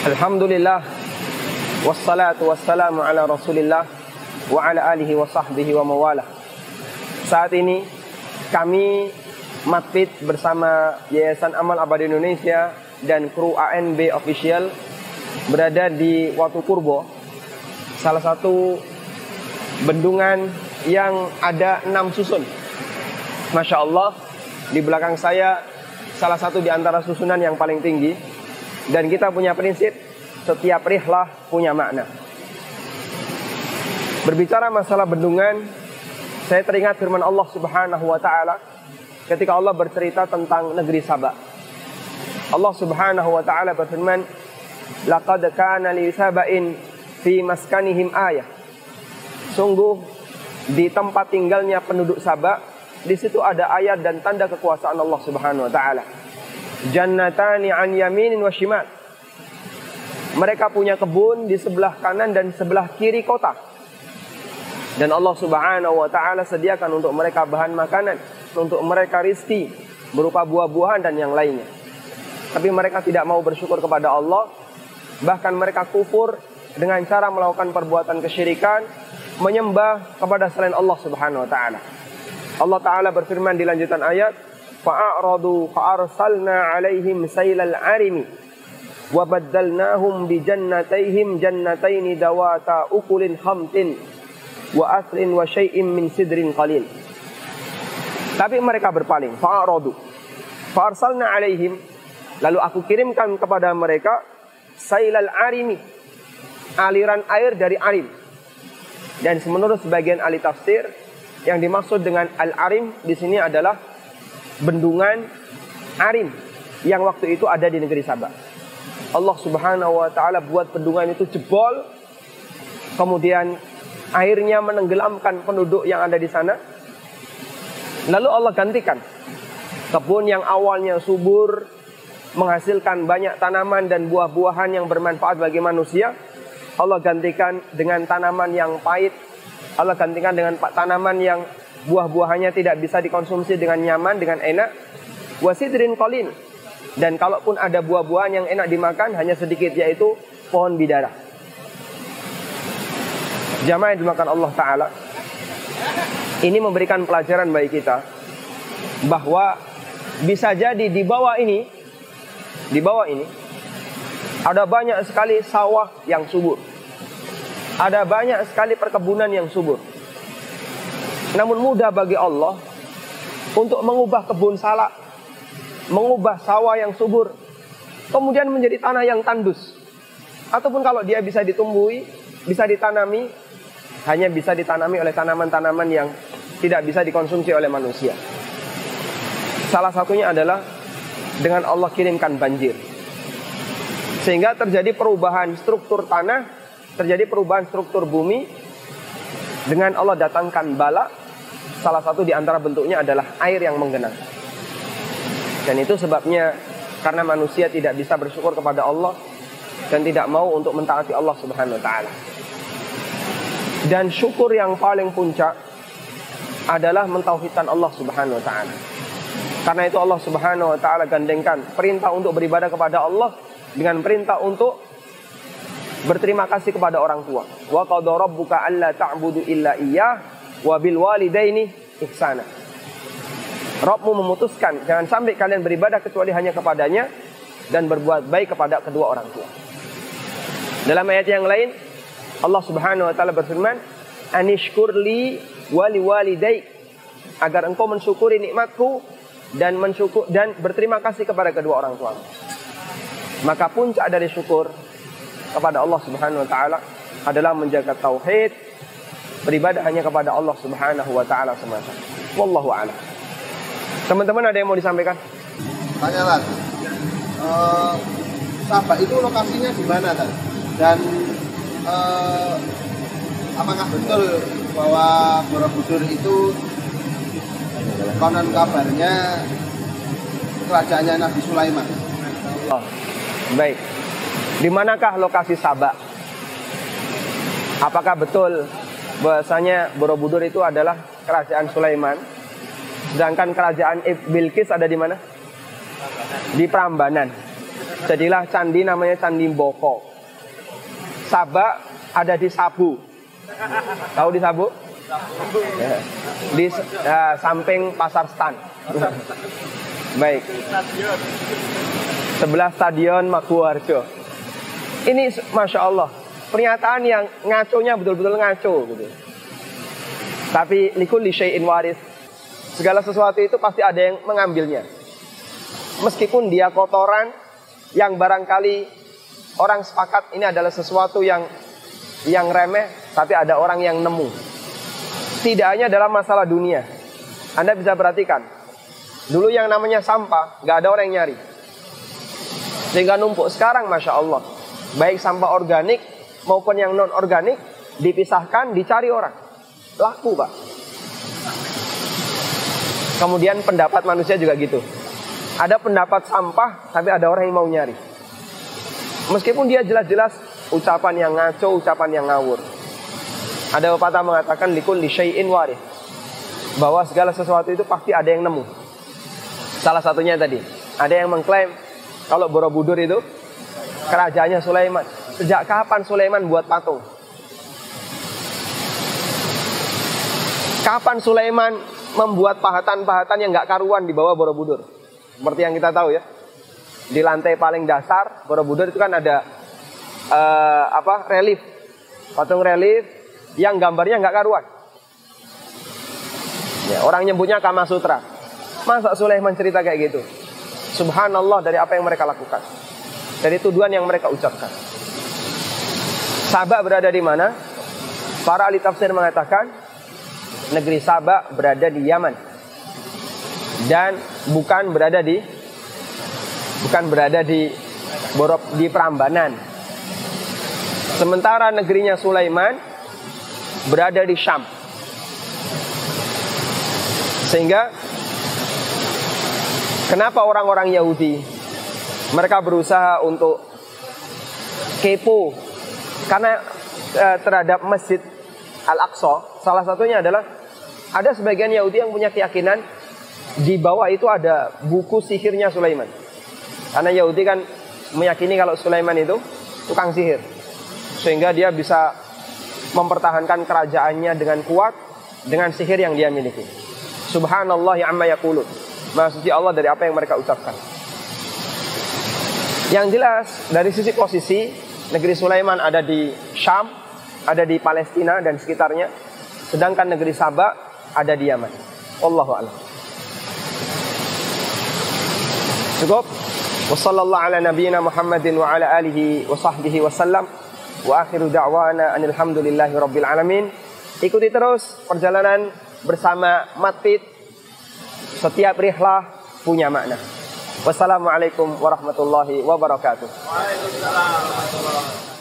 Alhamdulillah, wassalatu wassalamu ala rasulillah wa ala alihi wa sahbihi wa mawalah. Saat ini kami Matfid bersama Yayasan Amal Abadi Indonesia dan kru ANB Official berada di Watu Purbo, salah satu bendungan yang ada 6 susun. Masya Allah, di belakang saya salah satu di antara susunan yang paling tinggi. Dan kita punya prinsip, setiap rihlah punya makna. Berbicara masalah bendungan, saya teringat firman Allah Subhanahu wa ta'ala ketika Allah bercerita tentang negeri Saba. Allah Subhanahu wa ta'ala berfirman, laqad kana li saba'in fi maskanihim ayah. Sungguh di tempat tinggalnya penduduk Saba, di situ ada ayat dan tanda kekuasaan Allah Subhanahu wa ta'ala. Jannatani an yaminin wa shimal. Mereka punya kebun di sebelah kanan dan sebelah kiri kota. Dan Allah Subhanahu wa ta'ala sediakan untuk mereka bahan makanan, untuk mereka rizki berupa buah-buahan dan yang lainnya. Tapi mereka tidak mau bersyukur kepada Allah. Bahkan mereka kufur dengan cara melakukan perbuatan kesyirikan, menyembah kepada selain Allah Subhanahu wa ta'ala. Allah Ta'ala berfirman di lanjutan ayat, fa'aradu fa'arsalna alaihim sailal arimi wa baddalnahum bi jannatayhim jannataini dawata ukulin khamtin wa aslin wa syai'im min sidrin qalil. Tapi mereka berpaling. Fa'aradu fa'arsalna alaihim, lalu aku kirimkan kepada mereka sailal arimi, aliran air dari arim. Dan menurut sebagian ahli tafsir, yang dimaksud dengan al-arim di sini adalah bendungan arim yang waktu itu ada di negeri Saba. Allah Subhanahu wa ta'ala buat bendungan itu jebol, kemudian airnya menenggelamkan penduduk yang ada di sana. Lalu Allah gantikan kebun yang awalnya subur, menghasilkan banyak tanaman dan buah-buahan yang bermanfaat bagi manusia, Allah gantikan dengan tanaman yang pahit. Allah gantikan dengan tanaman yang buah-buahannya tidak bisa dikonsumsi dengan nyaman, dengan enak. Wasidrin qalin. Dan kalaupun ada buah-buahan yang enak dimakan, hanya sedikit, yaitu pohon bidara. Jamaah yang dimakan Allah Ta'ala, ini memberikan pelajaran bagi kita bahwa bisa jadi di bawah ini ada banyak sekali sawah yang subur, ada banyak sekali perkebunan yang subur. Namun mudah bagi Allah untuk mengubah kebun salak, mengubah sawah yang subur, kemudian menjadi tanah yang tandus. Ataupun kalau dia bisa ditumbuhi, bisa ditanami, hanya bisa ditanami oleh tanaman-tanaman yang tidak bisa dikonsumsi oleh manusia. Salah satunya adalah dengan Allah kirimkan banjir, sehingga terjadi perubahan struktur tanah, terjadi perubahan struktur bumi. Dengan Allah datangkan bala, salah satu di antara bentuknya adalah air yang menggenang. Dan itu sebabnya karena manusia tidak bisa bersyukur kepada Allah dan tidak mau untuk mentaati Allah Subhanahu wa ta'ala. Dan syukur yang paling puncak adalah mentauhidkan Allah Subhanahu wa ta'ala. Karena itu Allah Subhanahu wa ta'ala gandengkan perintah untuk beribadah kepada Allah dengan perintah untuk berterima kasih kepada orang tua. Wa qad rabbuka alla ta'budu illa iyyah wa bil walidaini ihsana. Rabbmu memutuskan jangan sampai kalian beribadah kecuali hanya kepadanya dan berbuat baik kepada kedua orang tua. Dalam ayat yang lain Allah Subhanahu wa ta'ala berfirman, anishkurli wa liwalidaik, agar engkau mensyukuri nikmatku dan berterima kasih kepada kedua orang tua. Maka puncak dari syukur kepada Allah Subhanahu wa ta'ala adalah menjaga tauhid, beribadah hanya kepada Allah Subhanahu wa ta'ala semata. Wallahu a'lam. Teman-teman ada yang mau disampaikan? Tanyalah, Sabak itu lokasinya di mana kan? Dan apakah betul bahwa Borobudur itu konon kabarnya kerajaannya Nabi Sulaiman? Oh, baik. Di manakah lokasi Sabak? Apakah betul bahwasanya Borobudur itu adalah kerajaan Sulaiman? Sedangkan kerajaan Bilqis ada di mana? Di Prambanan. Jadilah candi namanya Candi Mboko. Sabak ada di Sabu. Tahu di Sabu? Ya. Di samping Pasar Stan. Baik. Sebelah Stadion Maguwarjo. Ini Masya Allah, pernyataan yang ngaconya betul-betul ngaco gitu. Tapi likulli syai'in waris. Segala sesuatu itu pasti ada yang mengambilnya. Meskipun dia kotoran yang barangkali orang sepakat ini adalah sesuatu yang remeh, tapi ada orang yang nemu. Tidak hanya dalam masalah dunia. Anda bisa perhatikan, dulu yang namanya sampah gak ada orang yang nyari, sehingga numpuk. Sekarang Masya Allah, baik sampah organik maupun yang non organik dipisahkan, dicari orang, laku Pak. Kemudian pendapat manusia juga gitu. Ada pendapat sampah, tapi ada orang yang mau nyari, meskipun dia jelas-jelas ucapan yang ngaco, ucapan yang ngawur. Ada pepatah mengatakan likulli syai'in waris, bahwa segala sesuatu itu pasti ada yang nemu. Salah satunya tadi, ada yang mengklaim kalau Borobudur itu kerajaannya Sulaiman. Sejak kapan Sulaiman buat patung? Kapan Sulaiman membuat pahatan-pahatan yang gak karuan di bawah Borobudur? Seperti yang kita tahu ya, di lantai paling dasar Borobudur itu kan ada relief, patung relief yang gambarnya nggak karuan. Ya, orang nyebutnya Kama Sutra. Masa Sulaiman cerita kayak gitu? Subhanallah dari apa yang mereka lakukan, dari tuduhan yang mereka ucapkan. Sabak berada di mana? Para ahli tafsir mengatakan negeri Sabak berada di Yaman dan bukan berada di Prambanan. Sementara negerinya Sulaiman berada di Syam. Sehingga kenapa orang-orang Yahudi mereka berusaha untuk kepo karena terhadap Masjid Al-Aqsa. Salah satunya adalah ada sebagian Yahudi yang punya keyakinan di bawah itu ada buku sihirnya Sulaiman. Karena Yahudi kan meyakini kalau Sulaiman itu tukang sihir, sehingga dia bisa mempertahankan kerajaannya dengan kuat dengan sihir yang dia miliki. Subhanallah amma yaqulun. Maha suci Allah dari apa yang mereka ucapkan. Yang jelas dari sisi posisi, negeri Sulaiman ada di Syam, ada di Palestina dan sekitarnya, sedangkan negeri Sabak ada di Yaman. Wallahu a'lam. Cukup. Wassallallahu ala nabiyyina Muhammadin wa ala alihi wa sahbihi wasallam. Wa akhiru da'wana alhamdulillahi rabbil alamin. Ikuti terus perjalanan bersama Matfid. Setiap rihlah punya makna. Wassalamualaikum warahmatullahi wabarakatuh. Waalaikumsalam warahmatullahi wabarakatuh.